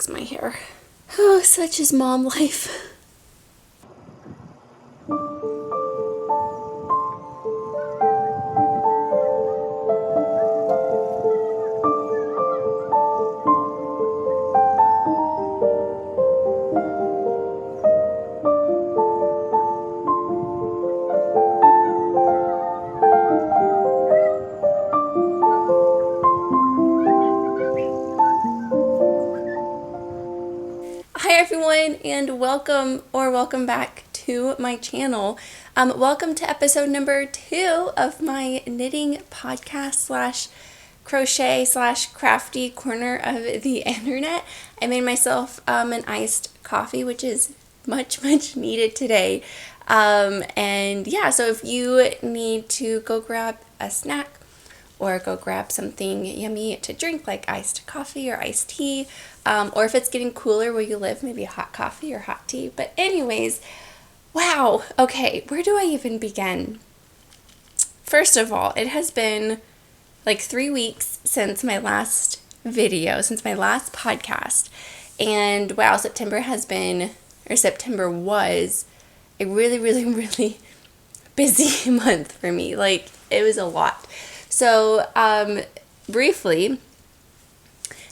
fix my hair. Oh, such is mom life. Hi everyone, and welcome back to my channel. Welcome to episode number 2 of my knitting podcast slash crochet slash crafty corner of the internet. I made myself an iced coffee, which is much needed today. And yeah, so if you need to go grab a snack or go grab something yummy to drink like iced coffee or iced tea, or if it's getting cooler where you live, maybe hot coffee or hot tea. But anyways, wow, okay, where do I even begin? First of all, it has been like 3 weeks since my last video, since my last podcast, and wow, September was a really busy month for me. Like, it was a lot. So, briefly,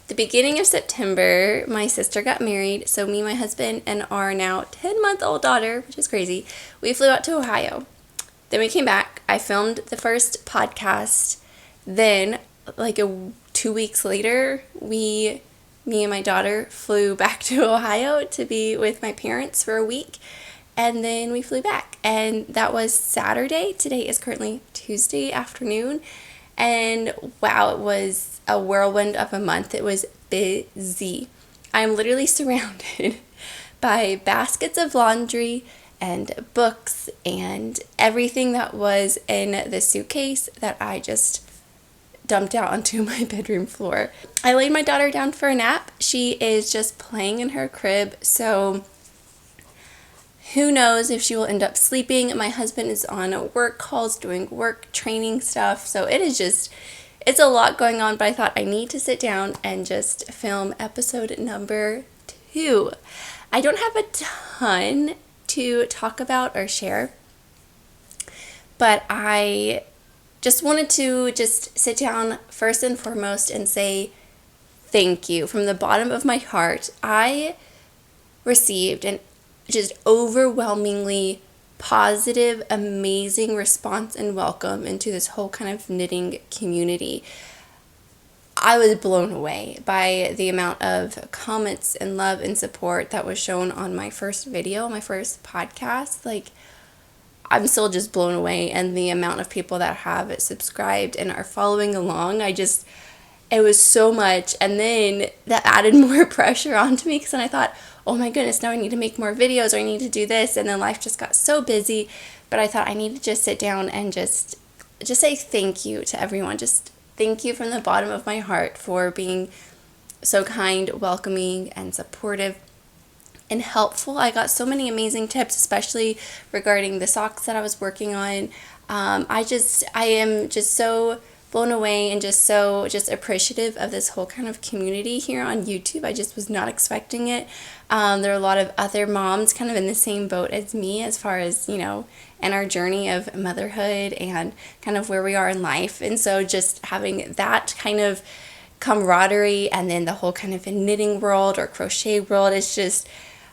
the beginning of September, my sister got married, so me, my husband, and our now 10-month-old daughter, which is crazy, we flew out to Ohio. Then we came back. I filmed the first podcast. Then, like 2 weeks later, me and my daughter flew back to Ohio to be with my parents for a week. And then we flew back. And that was Saturday. Today is currently Tuesday afternoon. And wow, it was a whirlwind of a month. It was busy. I'm literally surrounded by baskets of laundry and books and everything that was in the suitcase that I just dumped out onto my bedroom floor. I laid my daughter down for a nap. She is just playing in her crib, so who knows if she will end up sleeping. My husband is on work calls, doing work training stuff, so it's a lot going on, but I thought I need to sit down and just film episode number 2. I don't have a ton to talk about or share, but I just wanted to just sit down first and foremost and say thank you from the bottom of my heart. I received an just overwhelmingly positive, amazing response and welcome into this whole kind of knitting community. I was blown away by the amount of comments and love and support that was shown on my first video, my first podcast. Like, I'm still just blown away, and the amount of people that have subscribed and are following along, it was so much. And then that added more pressure onto me, because then I thought, oh my goodness, now I need to make more videos, or I need to do this, and then life just got so busy. But I thought I need to just sit down and just say thank you to everyone. Just thank you from the bottom of my heart for being so kind, welcoming, and supportive and helpful. I got so many amazing tips, especially regarding the socks that I was working on. I am just so blown away and just appreciative of this whole kind of community here on YouTube. I just was not expecting it. There are a lot of other moms kind of in the same boat as me, as far as, in our journey of motherhood and kind of where we are in life. And so just having that kind of camaraderie, and then the whole kind of knitting world or crochet world, is just,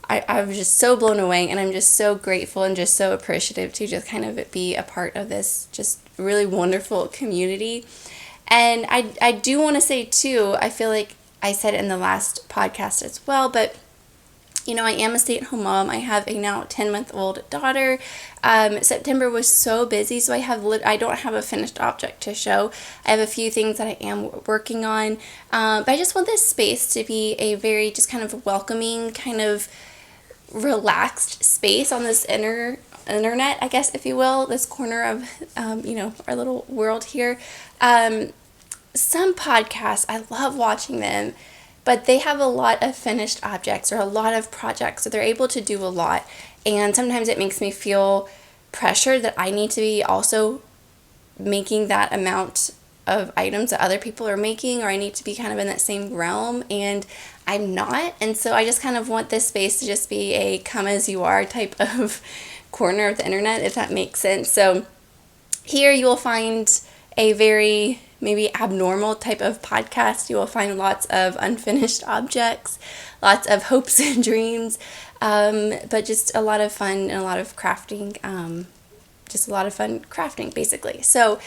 I was just so blown away, and I'm just so grateful and just so appreciative to just kind of be a part of this just really wonderful community. And I do want to say too, I feel like I said it in the last podcast as well, but I am a stay-at-home mom. I have a now 10-month-old daughter. September was so busy, so I don't have a finished object to show. I have a few things that I am working on, but I just want this space to be a very just kind of welcoming, kind of relaxed space on this internet, I guess, if you will, this corner of, our little world here. Some podcasts, I love watching them, but they have a lot of finished objects or a lot of projects, so they're able to do a lot. And sometimes it makes me feel pressure that I need to be also making that amount of items that other people are making, or I need to be kind of in that same realm, and I'm not. And so I just kind of want this space to just be a come as you are type of corner of the internet, if that makes sense. So here you will find a very maybe abnormal type of podcast. You will find lots of unfinished objects, lots of hopes and dreams, but just a lot of fun and a lot of crafting, just a lot of fun crafting basically. So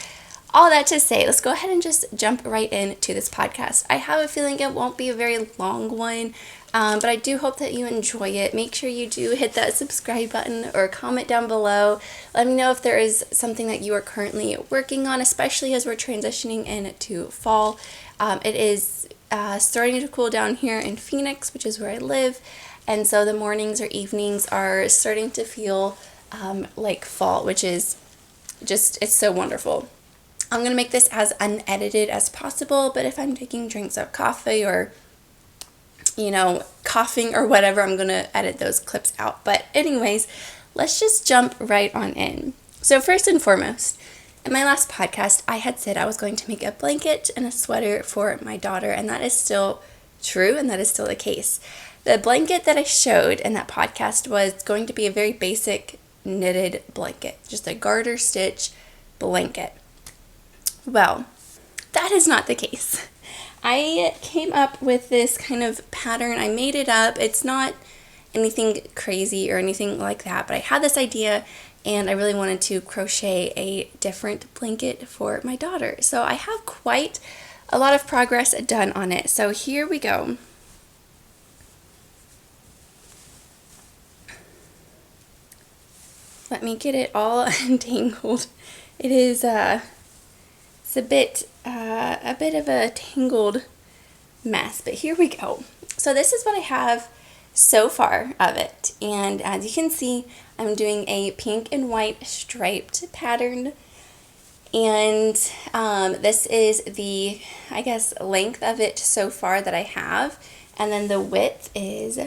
all that to say, let's go ahead and just jump right into this podcast. I have a feeling it won't be a very long one, but I do hope that you enjoy it. Make sure you do hit that subscribe button or comment down below. Let me know if there is something that you are currently working on, especially as we're transitioning into fall. It is starting to cool down here in Phoenix, which is where I live, and so the mornings or evenings are starting to feel like fall, which is just, it's so wonderful. I'm going to make this as unedited as possible, but if I'm taking drinks of coffee or, coughing or whatever, I'm going to edit those clips out. But anyways, let's just jump right on in. So first and foremost, in my last podcast, I had said I was going to make a blanket and a sweater for my daughter, and that is still true, and that is still the case. The blanket that I showed in that podcast was going to be a very basic knitted blanket, just a garter stitch blanket. Well, that is not the case. I came up with this kind of pattern. I made it up. It's not anything crazy or anything like that, but I had this idea and I really wanted to crochet a different blanket for my daughter. So I have quite a lot of progress done on it. So here we go. Let me get it all untangled. It is it's a bit of a tangled mess, but here we go. So this is what I have so far of it, and as you can see, I'm doing a pink and white striped pattern, and this is the, I guess, length of it so far that I have, and then the width is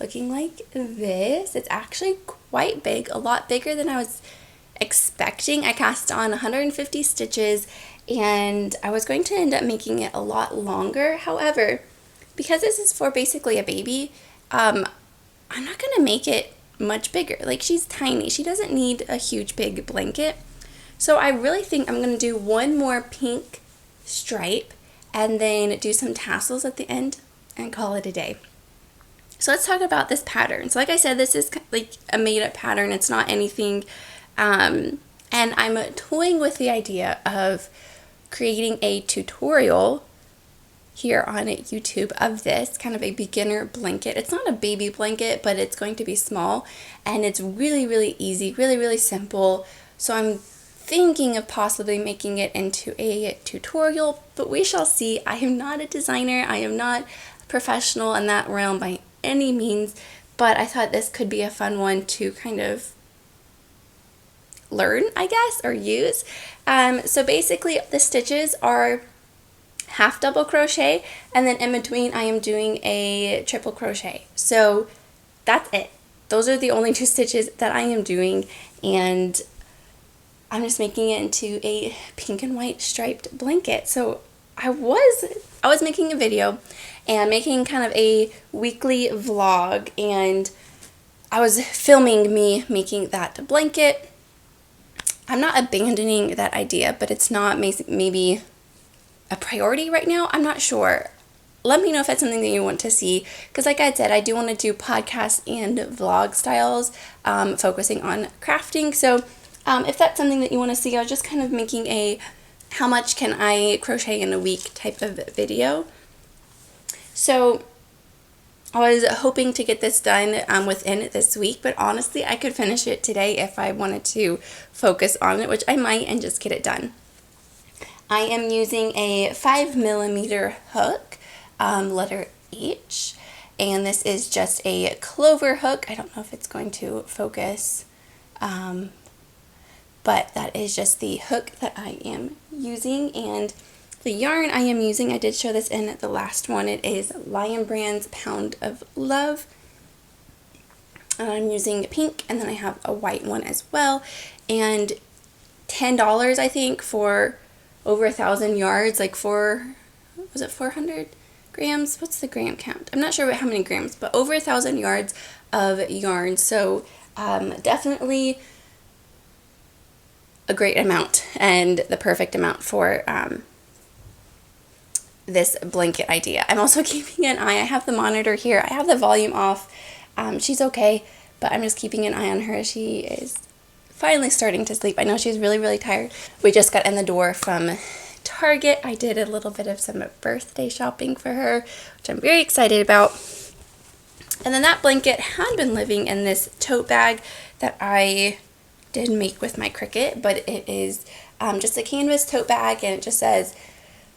looking like this. It's actually quite big, a lot bigger than I was expecting. I cast on 150 stitches and I was going to end up making it a lot longer. However, because this is for basically a baby, I'm not going to make it much bigger. Like, she's tiny. She doesn't need a huge big blanket. So I really think I'm going to do one more pink stripe and then do some tassels at the end and call it a day. So let's talk about this pattern. So like I said, this is like a made-up pattern. It's not anything, and I'm toying with the idea of creating a tutorial here on YouTube of this, kind of a beginner blanket. It's not a baby blanket, but it's going to be small, and it's really, really easy, really, really simple. So I'm thinking of possibly making it into a tutorial, but we shall see. I am not a designer. I am not a professional in that realm by any means, but I thought this could be a fun one to kind of learn, I guess, or use. So basically the stitches are half double crochet, and then in between I am doing a triple crochet. So that's it. Those are the only two stitches that I am doing, and I'm just making it into a pink and white striped blanket. So I was making a video and making kind of a weekly vlog, and I was filming me making that blanket. I'm not abandoning that idea, but it's not maybe a priority right now. I'm not sure. Let me know if that's something that you want to see, because like I said, I do want to do podcast and vlog styles, focusing on crafting. So if that's something that you want to see, I was just kind of making a how much can I crochet in a week type of video. So I was hoping to get this done within this week, but honestly, I could finish it today if I wanted to focus on it, which I might, and just get it done. I am using a 5mm hook, letter H, and this is just a clover hook. I don't know if it's going to focus, but that is just the hook that I am using, and the yarn I am using, I did show this in the last one, it is Lion Brand's Pound of Love, and I'm using pink, and then I have a white one as well, and $10 I think for over 1,000 yards, like was it 400 grams? What's the gram count? I'm not sure how many grams, but over 1,000 yards of yarn. So definitely a great amount and the perfect amount for this blanket idea. I'm also keeping an eye. I have the monitor here. I have the volume off. She's okay, but I'm just keeping an eye on her. She is finally starting to sleep. I know she's really, really tired. We just got in the door from Target. I did a little bit of some birthday shopping for her, which I'm very excited about. And then that blanket had been living in this tote bag that I did make with my Cricut, but it is just a canvas tote bag, and it just says,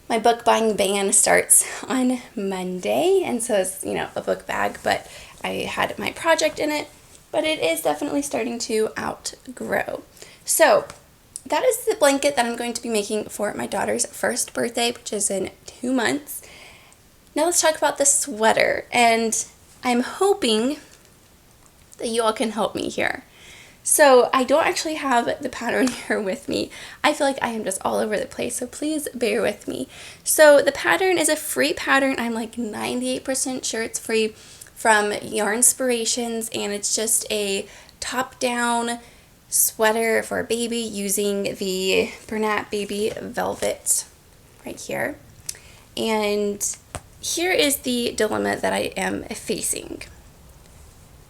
my book buying ban starts on Monday, and so it's, you know, a book bag, but I had my project in it, but it is definitely starting to outgrow. So that is the blanket that I'm going to be making for my daughter's first birthday, which is in 2 months. Now let's talk about the sweater, and I'm hoping that you all can help me here. So I don't actually have the pattern here with me. I feel like I am just all over the place, so please bear with me. So the pattern is a free pattern. I'm like 98% sure it's free from Yarnspirations, and it's just a top-down sweater for a baby using the Bernat Baby Velvet right here. And here is the dilemma that I am facing.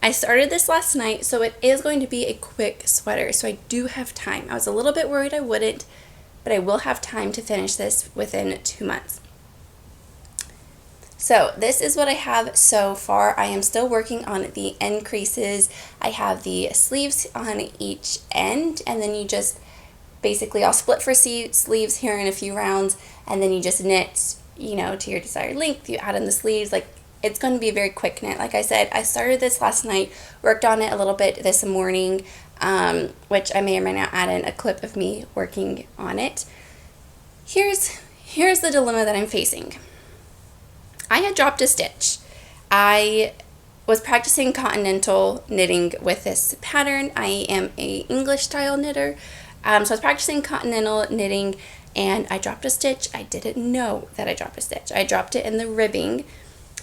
I started this last night, so it is going to be a quick sweater, so I do have time. I was a little bit worried I wouldn't, but I will have time to finish this within 2 months. So this is what I have so far. I am still working on the end creases. I have the sleeves on each end, and then you just basically, I'll split for sleeves here in a few rounds, and then you just knit, you know, to your desired length. You add in the sleeves. Like, it's going to be a very quick knit. Like I said, I started this last night, worked on it a little bit this morning, which I may or may not add in a clip of me working on it. Here's the dilemma that I'm facing. I had dropped a stitch. I was practicing continental knitting with this pattern. I am a English style knitter, so I was practicing continental knitting, and I dropped a stitch. I didn't know that I dropped a stitch. I dropped it in the ribbing,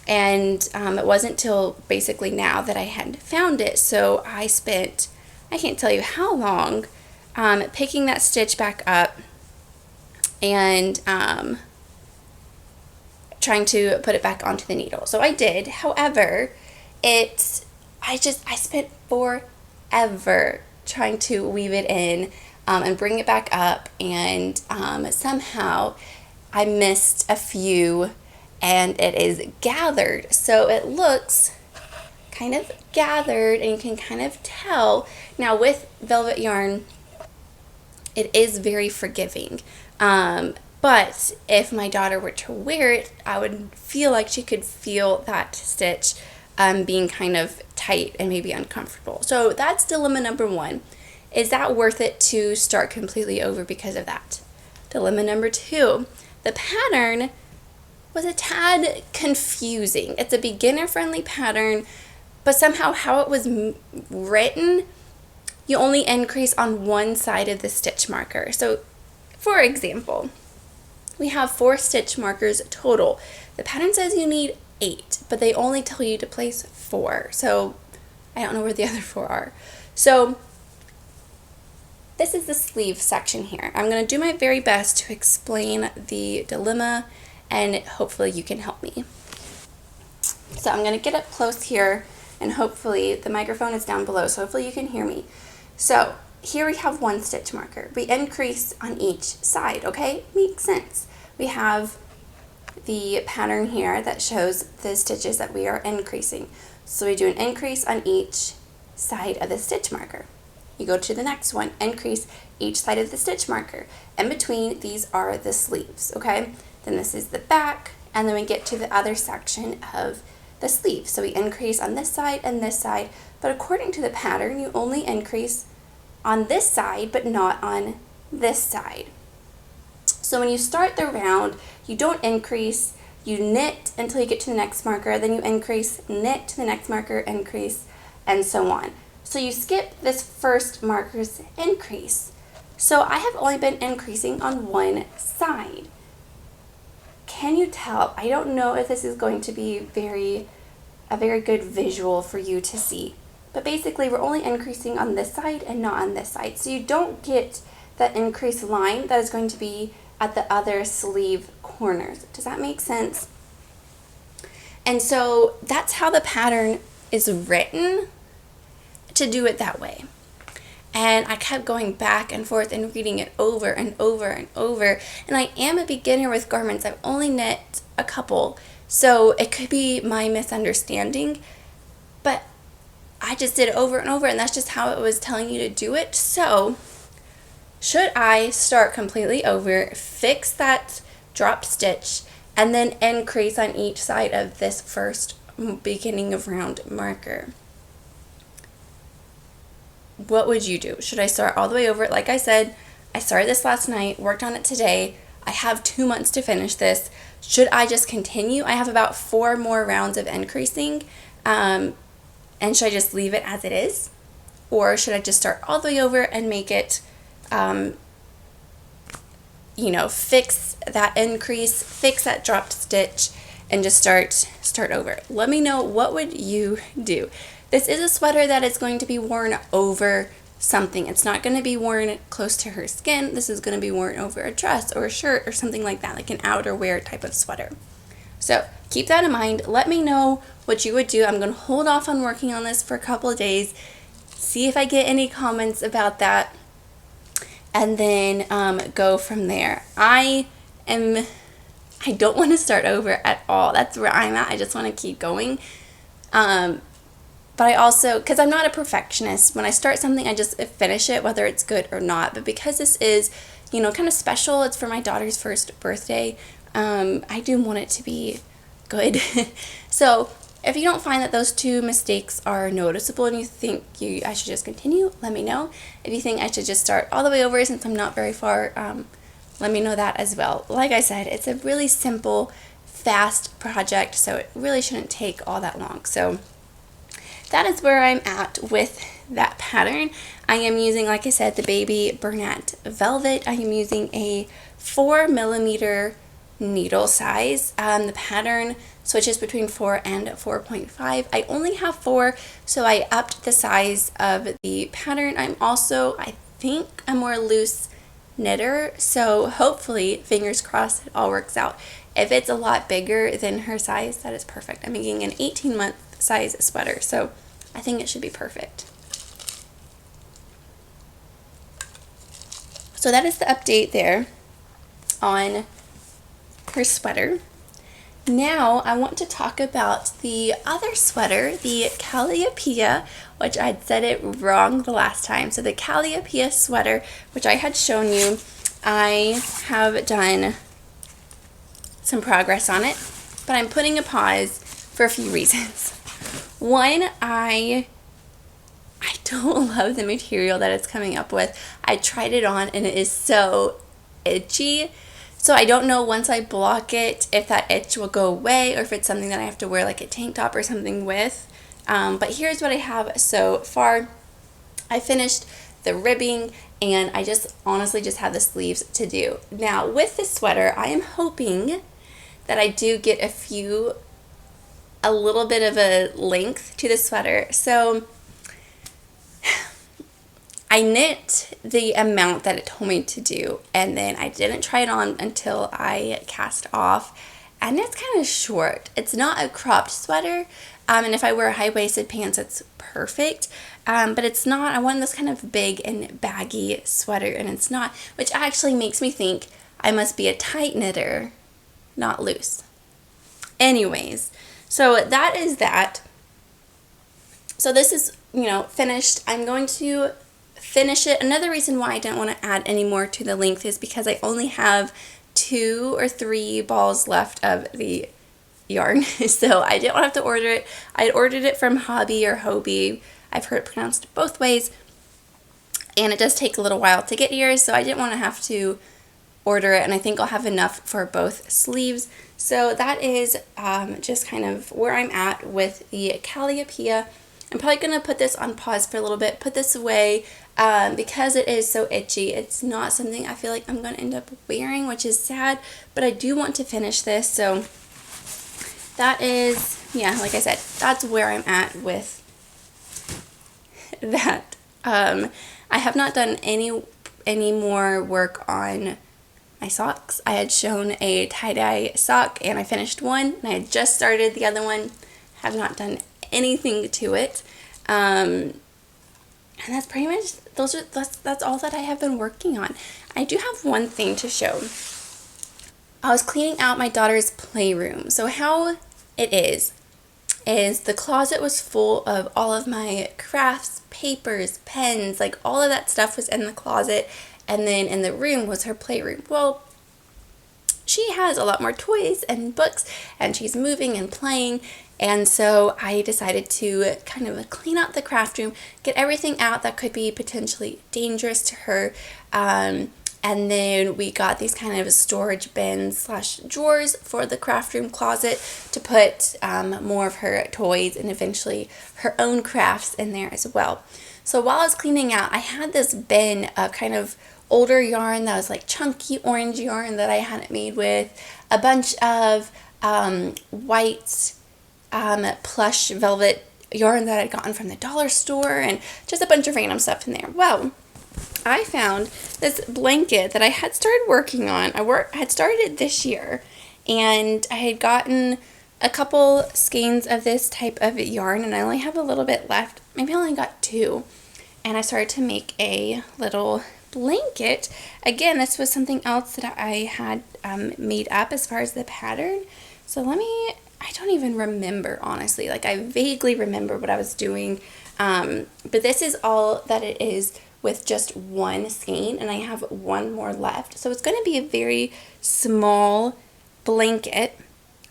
and it wasn't till basically now that I had found it. So I spent, I can't tell you how long, picking that stitch back up and trying to put it back onto the needle. So I did. However, I spent forever trying to weave it in and bring it back up, and somehow I missed a few, and it is gathered. So it looks kind of gathered, and you can kind of tell. Now with velvet yarn, it is very forgiving. But if my daughter were to wear it, I would feel like she could feel that stitch being kind of tight and maybe uncomfortable. So that's dilemma number one. Is that worth it to start completely over because of that? Dilemma number two, the pattern was a tad confusing. It's a beginner-friendly pattern, but somehow how it was written, you only increase on one side of the stitch marker. So, for example, we have 4 stitch markers total. The pattern says you need 8, but they only tell you to place 4. So I don't know where the other 4 are. So this is the sleeve section here. I'm going to do my very best to explain the dilemma, and hopefully you can help me. So I'm going to get up close here, and hopefully the microphone is down below, so hopefully you can hear me. So here we have 1 stitch marker. We increase on each side, okay? Makes sense. We have the pattern here that shows the stitches that we are increasing. So we do an increase on each side of the stitch marker. You go to the next one, increase each side of the stitch marker. In between, these are the sleeves, okay? Then this is the back, and then we get to the other section of the sleeve. So we increase on this side and this side, but according to the pattern, you only increase on this side, but not on this side. So when you start the round, you don't increase, you knit until you get to the next marker, then you increase, knit to the next marker, increase, and so on. So you skip this first marker's increase. So I have only been increasing on one side. Can you tell? I don't know if this is going to be a very good visual for you to see. But basically, we're only increasing on this side and not on this side. So you don't get that increased line that is going to be at the other sleeve corners. Does that make sense? And so that's how the pattern is written, to do it that way. And I kept going back and forth and reading it over and over and over. And I am a beginner with garments. I've only knit a couple. So it could be my misunderstanding. But I just did it over and over, and that's just how it was telling you to do it. So should I start completely over, fix that drop stitch, and then increase on each side of this first beginning of round marker? What would you do? Should I start all the way over? Like I said, I started this last night, worked on it today. I have 2 months to finish this. Should I just continue? I have about 4 more rounds of increasing. And should I just leave it as it is? Or should I just start all the way over and make it, fix that increase, fix that dropped stitch, and just start over? Let me know, what would you do? This is a sweater that is going to be worn over something. It's not going to be worn close to her skin. This is going to be worn over a dress or a shirt or something like that, like an outerwear type of sweater. So keep that in mind. Let me know what you would do. I'm going to hold off on working on this for a couple of days, see if I get any comments about that, and then go from there. I don't want to start over at all. That's where I'm at. I just want to keep going. But I also, because I'm not a perfectionist, when I start something, I just finish it, whether it's good or not. But because this is, kind of special, it's for my daughter's first birthday, I do want it to be good. So if you don't find that those 2 mistakes are noticeable and you think I should just continue, let me know. If you think I should just start all the way over since I'm not very far, let me know that as well. Like I said, it's a really simple, fast project, so it really shouldn't take all that long. So that is where I'm at with that pattern. I am using, like I said, the Baby Bernat Velvet. I am using a 4mm needle size. The pattern switches between 4 and 4.5. I only have 4, so I upped the size of the pattern. I'm also, I think, a more loose knitter, so hopefully, fingers crossed, it all works out. If it's a lot bigger than her size, that is perfect. I'm making an 18-month size sweater, so I think it should be perfect. So that is the update there on her sweater. Now I want to talk about the other sweater, the Calliopeia, which I'd said it wrong the last time. So the Calliopeia sweater, which I had shown you, I have done some progress on it, but I'm putting a pause for a few reasons. One, I don't love the material that it's coming up with. I tried it on and it is so itchy. So I don't know, once I block it, if that itch will go away or if it's something that I have to wear like a tank top or something with. But here's what I have so far. I finished the ribbing and I just honestly just have the sleeves to do. Now with this sweater, I am hoping that I do get a little bit of a length to the sweater. So I knit the amount that it told me to do, and then I didn't try it on until I cast off, and it's kind of short. It's not a cropped sweater, and if I wear high-waisted pants, it's perfect, but it's not. I want this kind of big and baggy sweater, and it's not, which actually makes me think I must be a tight knitter, not loose. Anyways, so that is that. So this is, finished. I'm going to finish it. Another reason why I didn't want to add any more to the length is because I only have 2 or 3 balls left of the yarn. So I didn't want to have to order it. I had ordered it from Hobby or Hobie. I've heard it pronounced both ways. And it does take a little while to get here, so I didn't want to have to order it, and I think I'll have enough for both sleeves. So that is just kind of where I'm at with the Calliopeia. I'm probably going to put this on pause for a little bit, put this away, because it is so itchy, it's not something I feel like I'm going to end up wearing, which is sad, but I do want to finish this. So that is, yeah, like I said, that's where I'm at with that. I have not done any more work on my socks. I had shown a tie-dye sock and I finished one, and I had just started the other one. Have not done anything to it. And that's pretty much, that's all that I have been working on. I do have one thing to show. I was cleaning out my daughter's playroom. So how it is the closet was full of all of my crafts, papers, pens, like all of that stuff was in the closet, and then in the room was her playroom. Well, she has a lot more toys and books, and she's moving and playing, and so I decided to kind of clean out the craft room, get everything out that could be potentially dangerous to her, and then we got these kind of storage bins / drawers for the craft room closet to put more of her toys and eventually her own crafts in there as well. So while I was cleaning out, I had this bin of kind of older yarn that was like chunky orange yarn that I hadn't made with, a bunch of white plush velvet yarn that I'd gotten from the dollar store, and just a bunch of random stuff in there. Well, I found this blanket that I had started working on. I had started it this year, and I had gotten a couple skeins of this type of yarn, and I only have a little bit left. Maybe I only got 2. And I started to make a little blanket. Again, this was something else that I had made up as far as the pattern. So I don't even remember, honestly. Like, I vaguely remember what I was doing. But this is all that it is with just one skein, and I have one more left. So it's going to be a very small blanket.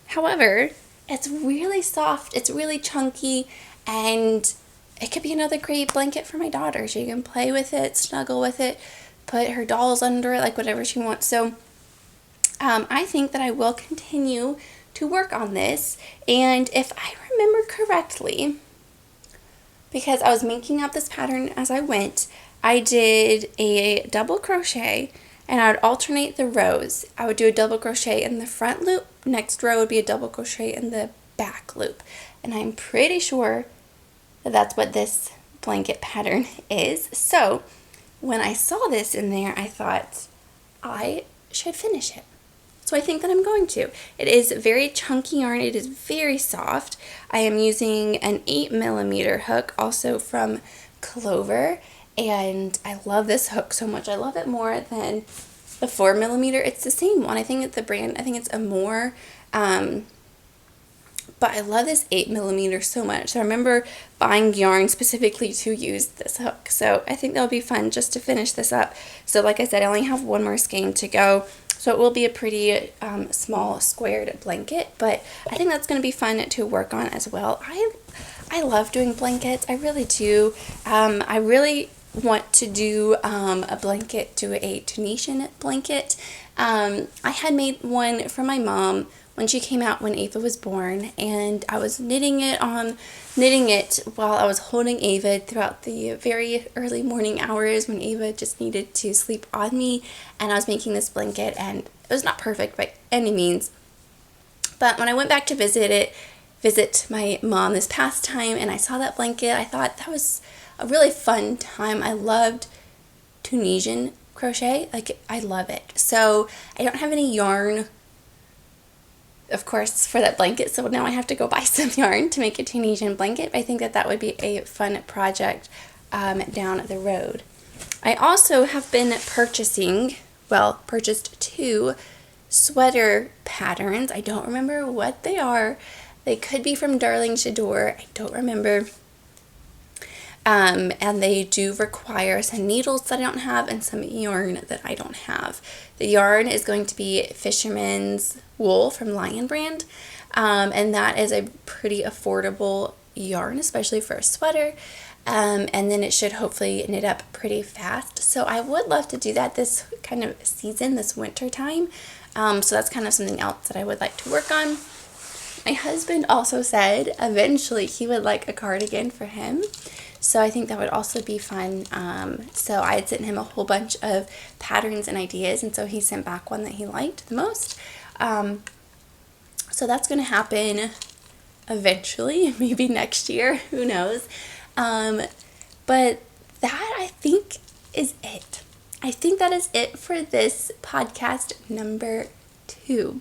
However, it's really soft, it's really chunky, and it could be another great blanket for my daughter. She can play with it, snuggle with it, put her dolls under it, like whatever she wants. So I think that I will continue to work on this, and if I remember correctly, because I was making up this pattern as I went, I did a double crochet, and I would alternate the rows. I would do a double crochet in the front loop, next row would be a double crochet in the back loop, and I'm pretty sure that that's what this blanket pattern is. So when I saw this in there, I thought I should finish it. So I think that I'm going to. It is very chunky yarn. It is very soft. I am using an 8mm hook, also from Clover, and I love this hook so much. I love it more than the 4mm. It's the same one. I think it's the brand. I think it's Amore. But I love this 8mm so much. So I remember buying yarn specifically to use this hook. So I think that'll be fun just to finish this up. So like I said, I only have one more skein to go. So it will be a pretty small squared blanket, but I think that's going to be fun to work on as well. I love doing blankets. I really do. I really want to do a blanket, do a Tunisian blanket. I had made one for my mom when she came out when Ava was born, and I was knitting it while I was holding Ava throughout the very early morning hours when Ava just needed to sleep on me, and I was making this blanket, and it was not perfect by any means. But when I went back to visit my mom this past time, and I saw that blanket, I thought that was a really fun time. I loved Tunisian crochet. Like, I love it. So I don't have any yarn, of course, for that blanket, so now I have to go buy some yarn to make a Tunisian blanket. I think that that would be a fun project down the road. I also have been purchased 2 sweater patterns. I don't remember what they are. They could be from Darling Shador. I don't remember. And they do require some needles that I don't have and some yarn that I don't have. The yarn is going to be Fisherman's Wool from Lion Brand, and that is a pretty affordable yarn, especially for a sweater, and then it should hopefully knit up pretty fast. So I would love to do that this kind of season, this winter time. So that's kind of something else that I would like to work on. My husband also said eventually he would like a cardigan for him. So I think that would also be fun. So I had sent him a whole bunch of patterns and ideas, and so he sent back one that he liked the most. So that's going to happen eventually, maybe next year, who knows. But that, I think, is it. I think that is it for this podcast number 2.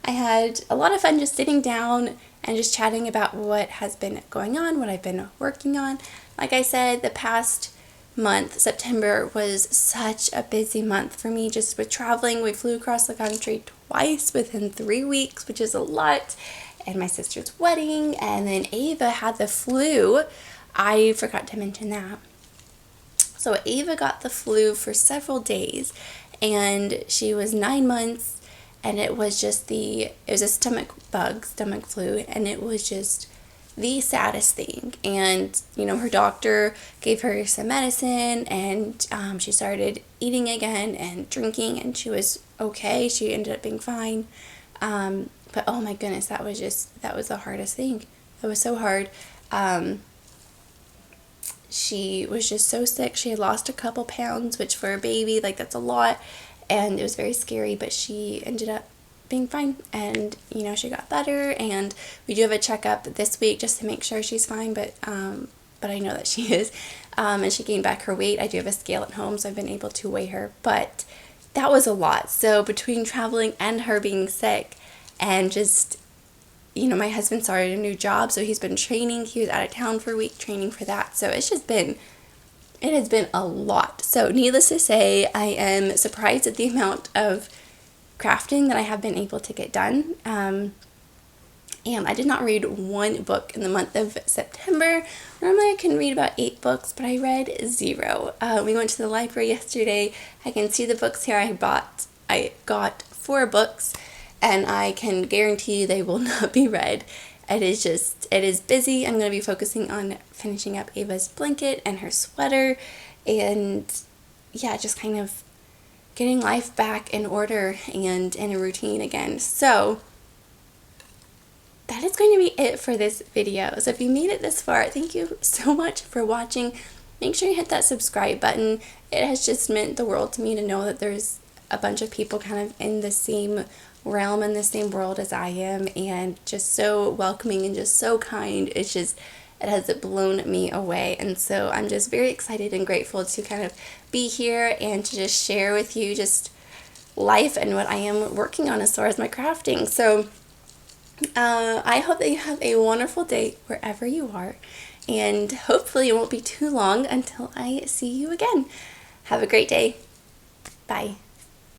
I had a lot of fun just sitting down and just chatting about what has been going on, what I've been working on. Like I said, the past month, September, was such a busy month for me just with traveling. We flew across the country twice within 3 weeks, which is a lot, and my sister's wedding, and then Ava had the flu. I forgot to mention that. So Ava got the flu for several days, and she was 9 months, and it was a stomach flu, and it was just the saddest thing. And, her doctor gave her some medicine, and she started eating again and drinking, and she was okay. She ended up being fine. But oh my goodness, that was the hardest thing. That was so hard. She was just so sick. She had lost a couple pounds, which for a baby, that's a lot. And it was very scary, but she ended up being fine. And, she got better. And we do have a checkup this week just to make sure she's fine. But I know that she is. And she gained back her weight. I do have a scale at home, so I've been able to weigh her. But that was a lot. So between traveling and her being sick and just, my husband started a new job, so he's been training. He was out of town for a week training for that. So it has been a lot. So needless to say, I am surprised at the amount of crafting that I have been able to get done. And I did not read one book in the month of September. Normally I can read about 8 books, but I read 0. We went to the library yesterday. I can see the books here. I got 4 books, and I can guarantee you they will not be read. It is busy. I'm going to be focusing on finishing up Ava's blanket and her sweater, and just kind of getting life back in order and in a routine again. So that is going to be it for this video. So if you made it this far, thank you so much for watching. Make sure you hit that subscribe button. It has just meant the world to me to know that there's a bunch of people kind of in the same realm, in the same world as I am, and just so welcoming and just so kind. It has blown me away. And so I'm just very excited and grateful to kind of be here and to just share with you just life and what I am working on as far as my crafting. So I hope that you have a wonderful day wherever you are, and hopefully it won't be too long until I see you again. Have a great day. Bye.